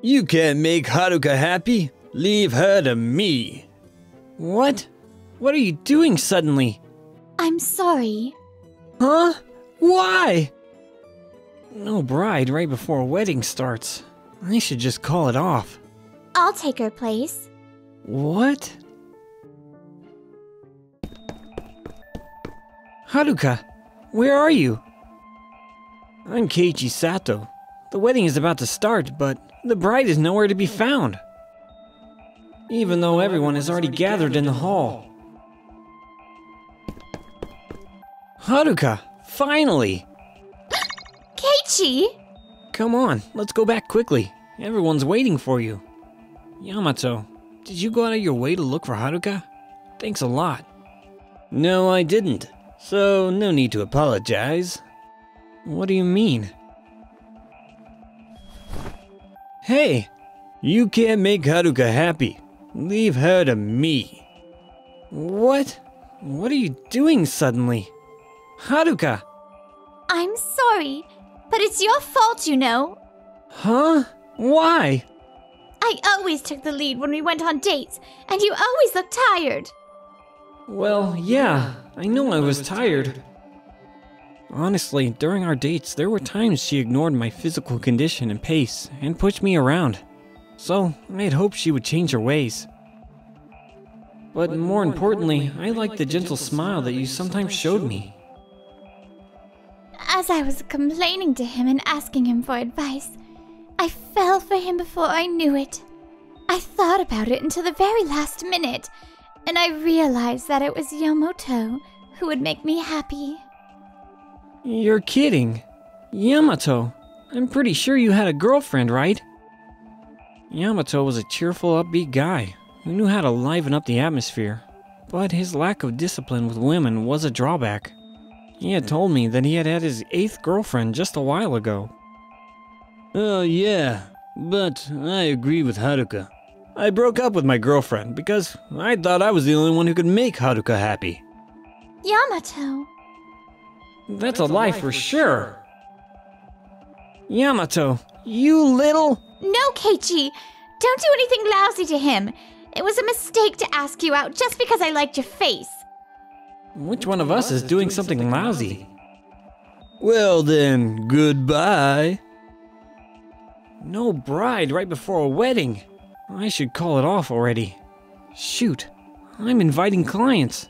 You can't make Haruka happy. Leave her to me. What? What are you doing suddenly? I'm sorry. Huh? Why? No bride right before a wedding starts. I should just call it off. I'll take her place. What? Haruka, where are you? I'm Keiichi Sato. The wedding is about to start, but the bride is nowhere to be found. Even though everyone is already gathered in the hall. Haruka, finally! Keiichi! Come on, let's go back quickly. Everyone's waiting for you. Yamato, did you go out of your way to look for Haruka? Thanks a lot. No, I didn't. So, no need to apologize. What do you mean? Hey! You can't make Haruka happy. Leave her to me. What? What are you doing suddenly? Haruka! I'm sorry, but it's your fault, you know. Huh? Why? I always took the lead when we went on dates, and you always looked tired. Well, yeah, I know I was tired. Honestly, during our dates, there were times she ignored my physical condition and pace and pushed me around. So, I had hoped she would change her ways. But more importantly, I liked the gentle smile that you sometimes showed me. As I was complaining to him and asking him for advice, I fell for him before I knew it. I thought about it until the very last minute, and I realized that it was Yamato who would make me happy. You're kidding. Yamato, I'm pretty sure you had a girlfriend, right? Yamato was a cheerful, upbeat guy who knew how to liven up the atmosphere, but his lack of discipline with women was a drawback. He had told me that he had had his 8th girlfriend just a while ago. Oh yeah, but I agree with Haruka. I broke up with my girlfriend because I thought I was the only one who could make Haruka happy. Yamato. That's a lie for sure. Yamato, you little... No, Keiichi! Don't do anything lousy to him. It was a mistake to ask you out just because I liked your face. Which one of us is doing something lousy? Well then, goodbye. No bride right before a wedding. I should call it off already. Shoot, I'm inviting clients.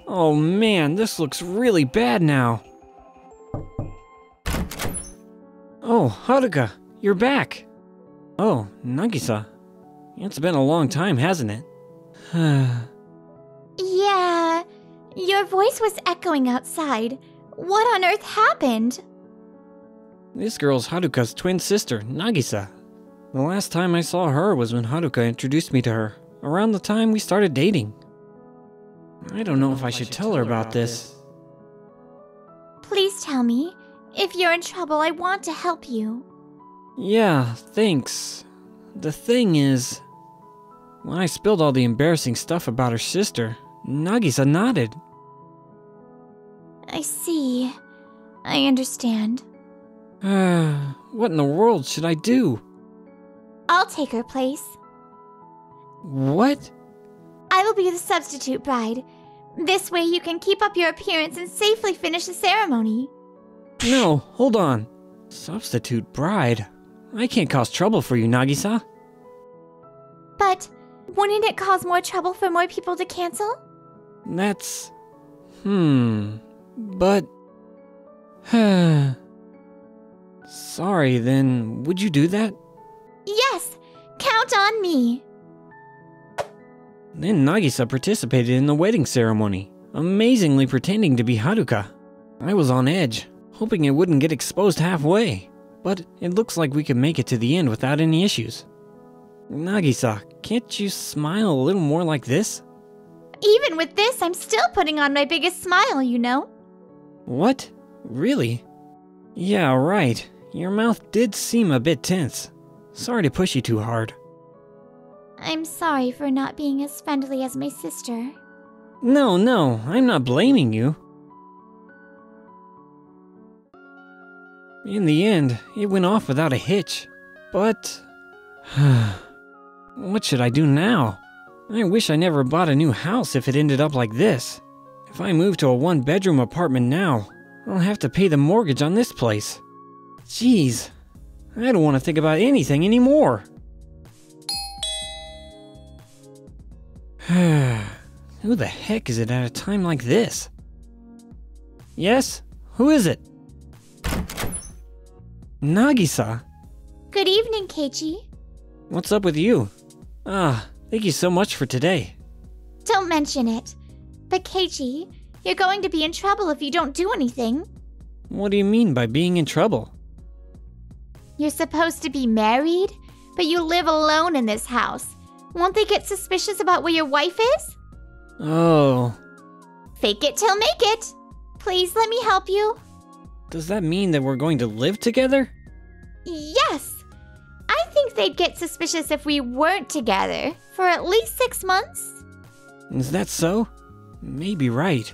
Oh man, this looks really bad now. Oh, Haruka, you're back. Oh, Nagisa. It's been a long time, hasn't it? Yeah, your voice was echoing outside. What on earth happened? This girl's Haruka's twin sister, Nagisa. The last time I saw her was when Haruka introduced me to her, around the time we started dating. I don't know if I should tell her about this. Please tell me. If you're in trouble, I want to help you. Yeah, thanks. The thing is, when I spilled all the embarrassing stuff about her sister, Nagisa nodded. I see. I understand. What in the world should I do? I'll take her place. What? I will be the substitute bride. This way you can keep up your appearance and safely finish the ceremony. No, hold on. Substitute bride? I can't cause trouble for you, Nagisa. But wouldn't it cause more trouble for more people to cancel? That's... But... Sorry, then, would you do that? Yes! Count on me! Then Nagisa participated in the wedding ceremony, amazingly pretending to be Haruka. I was on edge, hoping it wouldn't get exposed halfway, but it looks like we could make it to the end without any issues. Nagisa, can't you smile a little more like this? Even with this, I'm still putting on my biggest smile, you know? What? Really? Yeah, right. Your mouth did seem a bit tense. Sorry to push you too hard. I'm sorry for not being as friendly as my sister. No, I'm not blaming you. In the end, it went off without a hitch. But What should I do now? I wish I never bought a new house if it ended up like this. If I move to a one-bedroom apartment now, I'll have to pay the mortgage on this place. Jeez, I don't want to think about anything anymore. Who the heck is it at a time like this? Yes? Who is it? Nagisa. Good evening, Keiichi. What's up with you? Thank you so much for today. Don't mention it. But Keiichi, you're going to be in trouble if you don't do anything. What do you mean by being in trouble? You're supposed to be married, but you live alone in this house. Won't they get suspicious about where your wife is? Oh. Fake it till make it. Please let me help you. Does that mean that we're going to live together? Yes. I think they'd get suspicious if we weren't together for at least 6 months. Is that so? Maybe right.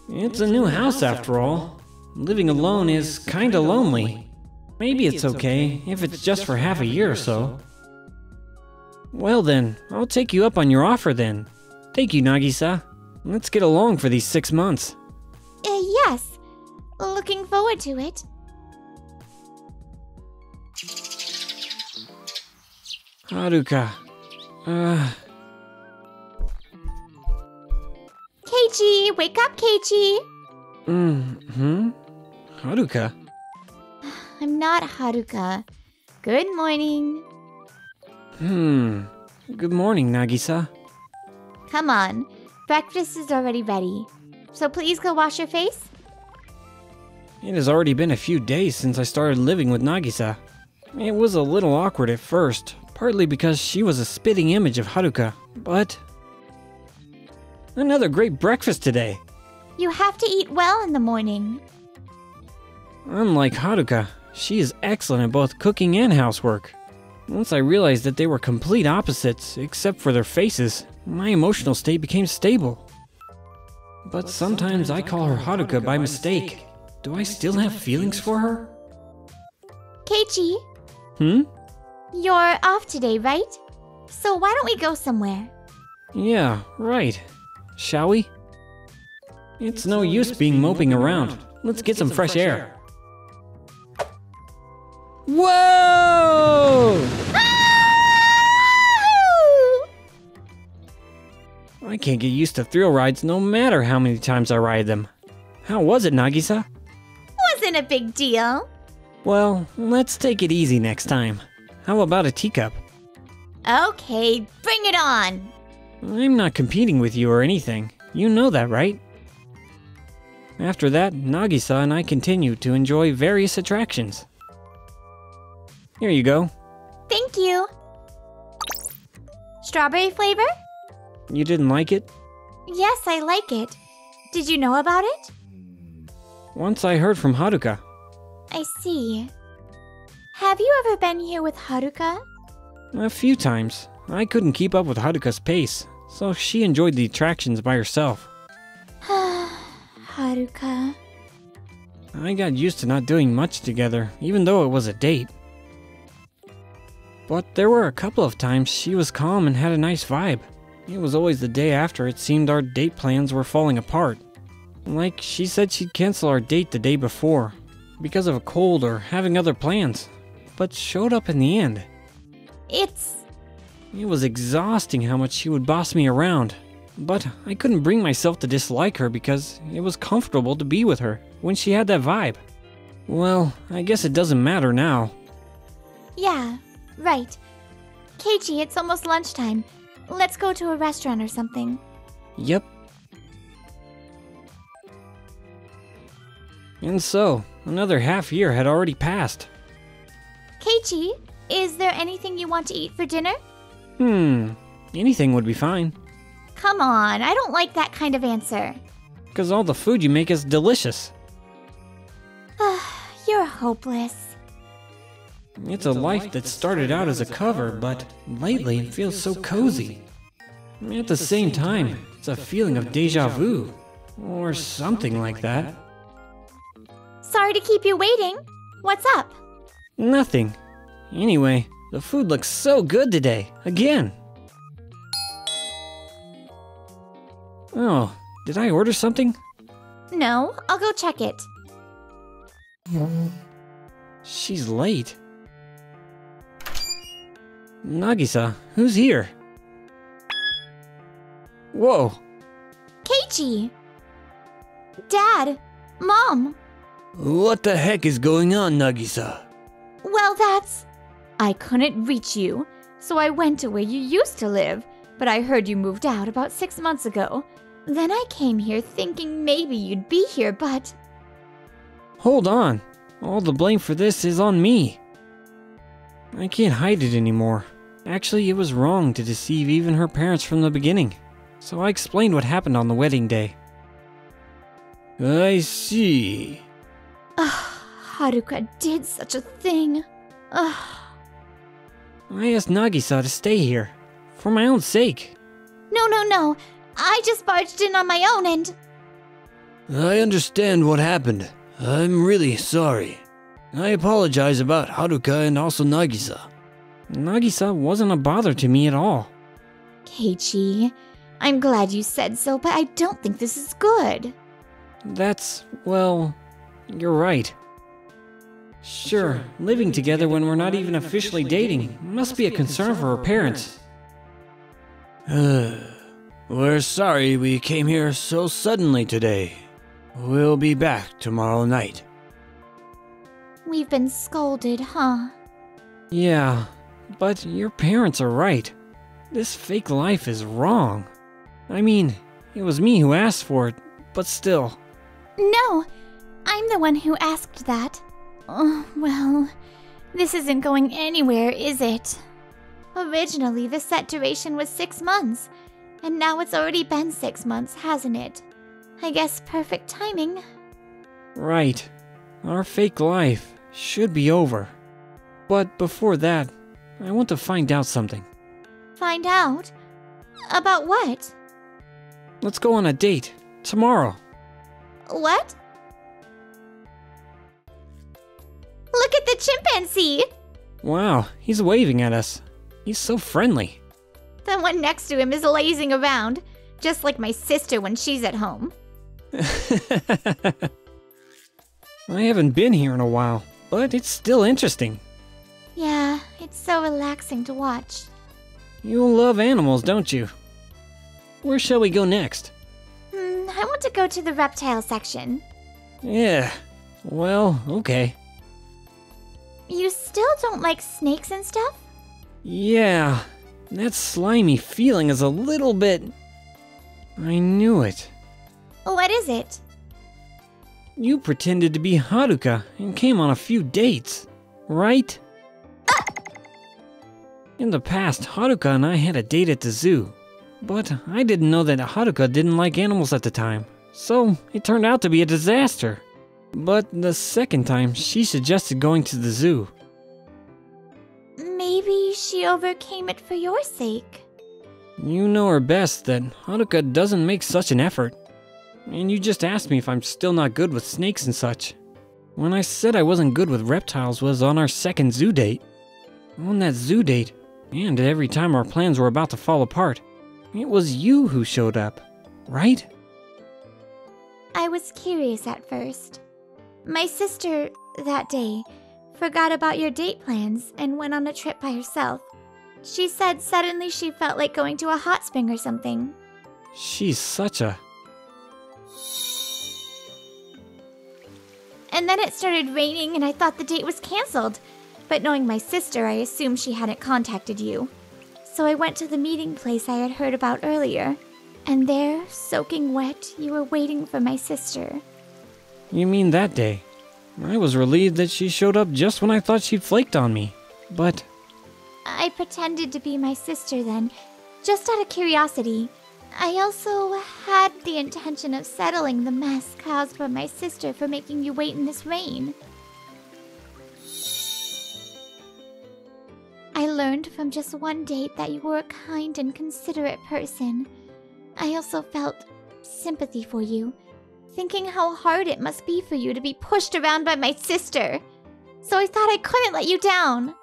It's a new house after all. Living alone is kinda lonely. Maybe it's okay if it's just for half a year or so. Well then, I'll take you up on your offer then. Thank you, Nagisa. Let's get along for these 6 months. Yes. Looking forward to it. Haruka. Keiichi, wake up, Keiichi. Haruka? I'm not Haruka. Good morning. Good morning, Nagisa. Come on. Breakfast is already ready. So please go wash your face. It has already been a few days since I started living with Nagisa. It was a little awkward at first, partly because she was a spitting image of Haruka, but... Another great breakfast today! You have to eat well in the morning. Unlike Haruka, she is excellent at both cooking and housework. Once I realized that they were complete opposites, except for their faces, my emotional state became stable. But sometimes I call her Haruka by mistake. Do I still have feelings for her? Keiichi, you're off today, right? So why don't we go somewhere? Yeah, right. Shall we? It's no use being moping around. Let's get some fresh air. Whoa! I can't get used to thrill rides no matter how many times I ride them. How was it, Nagisa? Wasn't a big deal. Well, let's take it easy next time. How about a teacup? Okay, bring it on. I'm not competing with you or anything. You know that, right? After that, Nagisa and I continued to enjoy various attractions. Here you go. Thank you. Strawberry flavor? You didn't like it? Yes, I like it. Did you know about it? Once I heard from Haruka. I see. Have you ever been here with Haruka? A few times. I couldn't keep up with Haruka's pace, so she enjoyed the attractions by herself. Haruka. I got used to not doing much together, even though it was a date. But there were a couple of times she was calm and had a nice vibe. It was always the day after it seemed our date plans were falling apart. Like she said she'd cancel our date the day before, because of a cold or having other plans, but showed up in the end. It was exhausting how much she would boss me around, but I couldn't bring myself to dislike her because it was comfortable to be with her when she had that vibe. Well, I guess it doesn't matter now. Yeah, right. Keiichi, it's almost lunchtime. Let's go to a restaurant or something. Yep. And so, another half year had already passed. Keiichi, is there anything you want to eat for dinner? Anything would be fine. Come on, I don't like that kind of answer. 'Cause all the food you make is delicious. You're hopeless. It's a life that started out as a cover, but lately it feels so cozy. At the same time, it's a feeling of deja vu, or something like that. Sorry to keep you waiting. What's up? Nothing. Anyway, The food looks so good today. Again. Oh, did I order something? No, I'll go check it. She's late. Nagisa, who's here? Whoa. Keiichi! Dad! Mom! What the heck is going on, Nagisa? Well, I couldn't reach you, so I went to where you used to live, but I heard you moved out about 6 months ago. Then I came here thinking maybe you'd be here, but... Hold on. All the blame for this is on me. I can't hide it anymore. Actually, it was wrong to deceive even her parents from the beginning. So I explained what happened on the wedding day. I see. Haruka did such a thing. I asked Nagisa to stay here. For my own sake. No. I just barged in on my own and... I understand what happened. I'm really sorry. I apologize about Haruka and also Nagisa. Nagisa wasn't a bother to me at all. Keiichi, I'm glad you said so, but I don't think this is good. Well, you're right. Sure, living together when we're not even officially dating must be a concern for her parents. We're sorry we came here so suddenly today. We'll be back tomorrow night. We've been scolded, huh? Yeah, but your parents are right. This fake life is wrong. I mean, it was me who asked for it, but still. No, I'm the one who asked that. Oh, well, this isn't going anywhere, is it? Originally, the set duration was 6 months, and now it's already been 6 months, hasn't it? I guess perfect timing. Right. Our fake life should be over. But before that, I want to find out something. Find out? About what? Let's go on a date. Tomorrow. What? Look at the chimpanzee! Wow, he's waving at us. He's so friendly. The one next to him is lazing around, just like my sister when she's at home. I haven't been here in a while, but it's still interesting. Yeah, it's so relaxing to watch. You love animals, don't you? Where shall we go next? I want to go to the reptile section. Yeah, well, okay. You still don't like snakes and stuff? Yeah, that slimy feeling is a little bit... I knew it. What is it? You pretended to be Haruka and came on a few dates, right? In the past, Haruka and I had a date at the zoo. But I didn't know that Haruka didn't like animals at the time, so it turned out to be a disaster. But the second time, she suggested going to the zoo. Maybe she overcame it for your sake. You know her best that Haruka doesn't make such an effort. And you just asked me if I'm still not good with snakes and such. When I said I wasn't good with reptiles was on our second zoo date. On that zoo date, and every time our plans were about to fall apart, it was you who showed up, right? I was curious at first. My sister, that day, forgot about your date plans and went on a trip by herself. She said suddenly she felt like going to a hot spring or something. She's such a... And then it started raining and I thought the date was canceled. But knowing my sister, I assumed she hadn't contacted you. So I went to the meeting place I had heard about earlier. And there, soaking wet, you were waiting for my sister. You mean that day? I was relieved that she showed up just when I thought she'd flaked on me. But... I pretended to be my sister then, just out of curiosity. I also had the intention of settling the mess caused by my sister for making you wait in this rain. I learned from just one date that you were a kind and considerate person. I also felt sympathy for you, thinking how hard it must be for you to be pushed around by my sister. So I thought I couldn't let you down.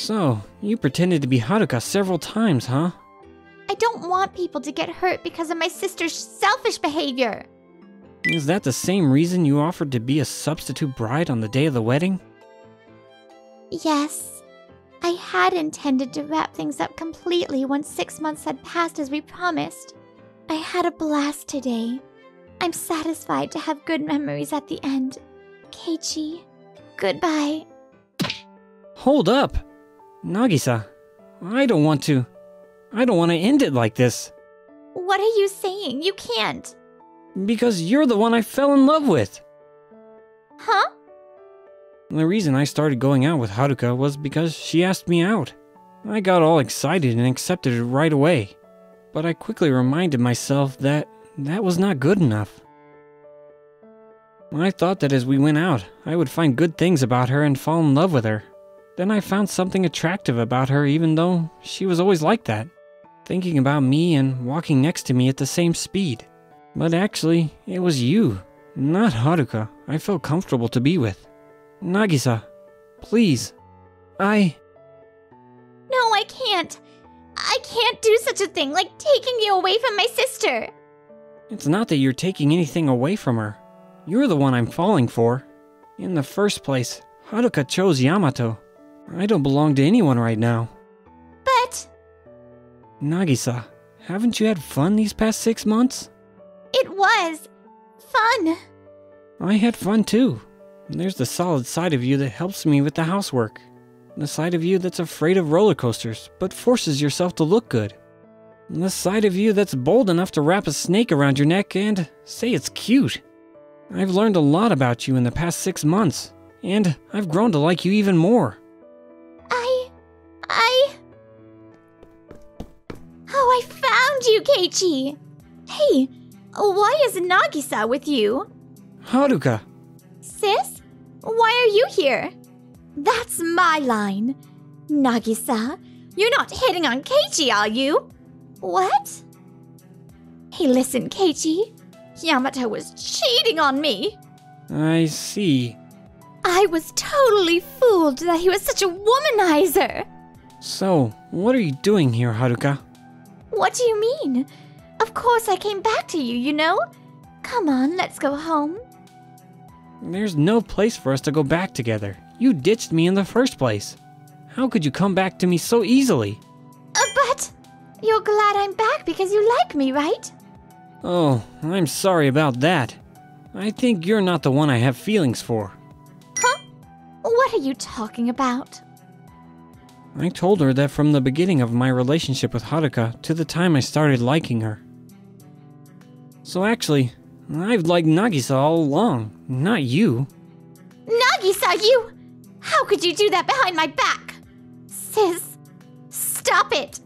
So, you pretended to be Haruka several times, huh? I don't want people to get hurt because of my sister's selfish behavior. Is that the same reason you offered to be a substitute bride on the day of the wedding? Yes. I had intended to wrap things up completely once 6 months had passed as we promised. I had a blast today. I'm satisfied to have good memories at the end. Keiichi, goodbye. Hold up! Nagisa, I don't want to end it like this. What are you saying? You can't. Because you're the one I fell in love with. Huh? The reason I started going out with Haruka was because she asked me out. I got all excited and accepted it right away. But I quickly reminded myself that was not good enough. I thought that as we went out, I would find good things about her and fall in love with her. Then I found something attractive about her even though she was always like that, thinking about me and walking next to me at the same speed. But actually, it was you, not Haruka, I felt comfortable to be with. Nagisa, please, No, I can't. I can't do such a thing like taking you away from my sister. It's not that you're taking anything away from her. You're the one I'm falling for. In the first place, Haruka chose Yamato. I don't belong to anyone right now. But... Nagisa, haven't you had fun these past 6 months? It was fun. I had fun too. There's the solid side of you that helps me with the housework. The side of you that's afraid of roller coasters, but forces yourself to look good. The side of you that's bold enough to wrap a snake around your neck and say it's cute. I've learned a lot about you in the past 6 months, and I've grown to like you even more. Oh, I found you, Keiichi! Hey, why is Nagisa with you? Haruka! Sis? Why are you here? That's my line. Nagisa, you're not hitting on Keiichi, are you? What? Hey, listen, Keiichi. Yamato was cheating on me. I see. I was totally fooled that he was such a womanizer. So, what are you doing here, Haruka? What do you mean? Of course I came back to you, you know? Come on, let's go home. There's no place for us to go back together. You ditched me in the first place. How could you come back to me so easily? But you're glad I'm back because you like me, right? Oh, I'm sorry about that. I think you're not the one I have feelings for. Huh? What are you talking about? I told her that from the beginning of my relationship with Haruka to the time I started liking her. So actually, I've liked Nagisa all along, not you. Nagisa, you! How could you do that behind my back? Sis, stop it!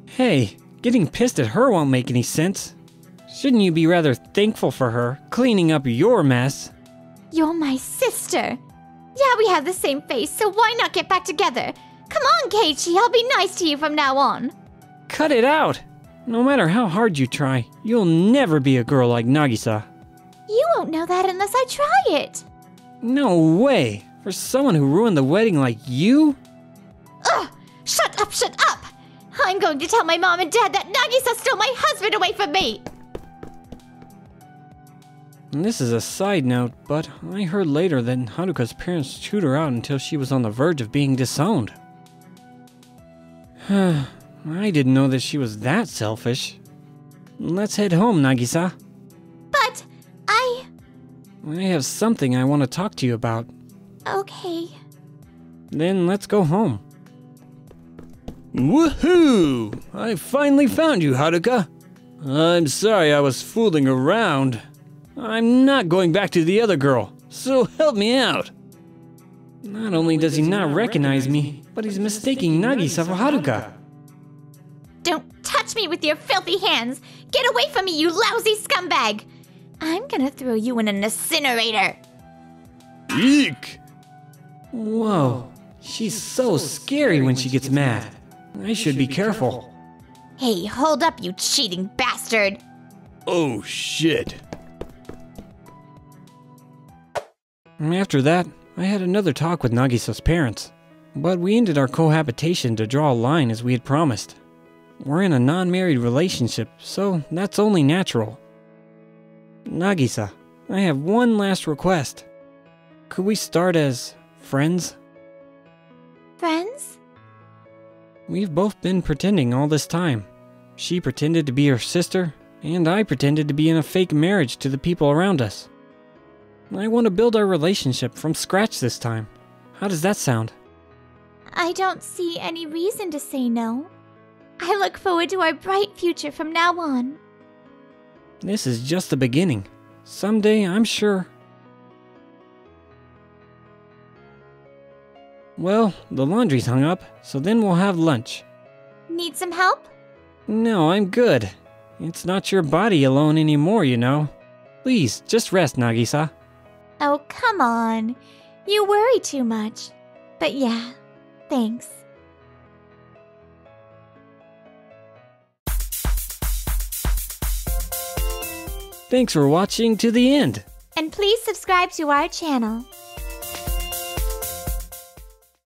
Hey, getting pissed at her won't make any sense. Shouldn't you be rather thankful for her, cleaning up your mess? You're my sister. Yeah, we have the same face, so why not get back together? Come on, Keiichi, I'll be nice to you from now on. Cut it out! No matter how hard you try, you'll never be a girl like Nagisa. You won't know that unless I try it. No way! For someone who ruined the wedding like you? Ugh! Shut up, shut up! I'm going to tell my mom and dad that Nagisa stole my husband away from me! And this is a side note, but I heard later that Haruka's parents chewed her out until she was on the verge of being disowned. I didn't know that she was that selfish. Let's head home, Nagisa. But I have something I want to talk to you about. Okay. Then let's go home. Woohoo! I finally found you, Haruka. I'm sorry I was fooling around. I'm not going back to the other girl, so help me out. Not only does he not recognize me, but he's mistaking Nagisa for Haruka. Don't touch me with your filthy hands! Get away from me, you lousy scumbag! I'm gonna throw you in an incinerator! Eek! Whoa, she's so scary when she gets mad. I should be careful. Hey, hold up, you cheating bastard! Oh shit. After that, I had another talk with Nagisa's parents. But we ended our cohabitation to draw a line as we had promised. We're in a non-married relationship, so that's only natural. Nagisa, I have one last request. Could we start as friends? Friends? We've both been pretending all this time. She pretended to be her sister, and I pretended to be in a fake marriage to the people around us. I want to build our relationship from scratch this time. How does that sound? I don't see any reason to say no. I look forward to our bright future from now on. This is just the beginning. Someday, I'm sure. Well, the laundry's hung up, so then we'll have lunch. Need some help? No, I'm good. It's not your body alone anymore, you know. Please, just rest, Nagisa. Oh, come on. You worry too much. But yeah, thanks. Thanks for watching to the end. And please subscribe to our channel.